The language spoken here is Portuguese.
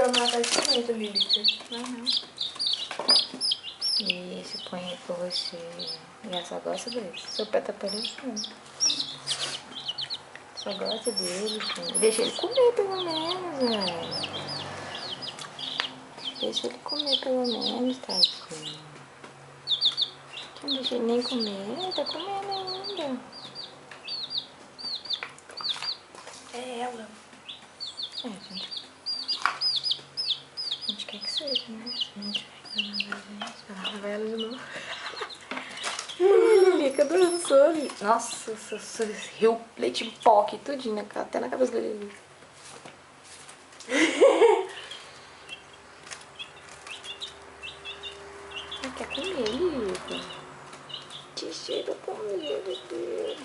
vai matar esse momento, Lilica. Não. Isso, põe aí pra você. E ela só gosta desse. Seu pé tá parecendo. Só gosta dele, filho. Deixa ele comer pelo menos, velho. Deixa ele comer pelo menos, tadinho. Não deixa ele nem comer. Ele tá comendo ainda. É ela. É, a gente quer que seja, né? Se a gente vai enganar a gente, vai lavar ela de novo. Lilica dançou ali. Nossa, riu leite em pó aqui, tudinho, né? Até na cabeça da Lilica. Ela quer comer, Lilica. Que cheiro comer, meu Deus.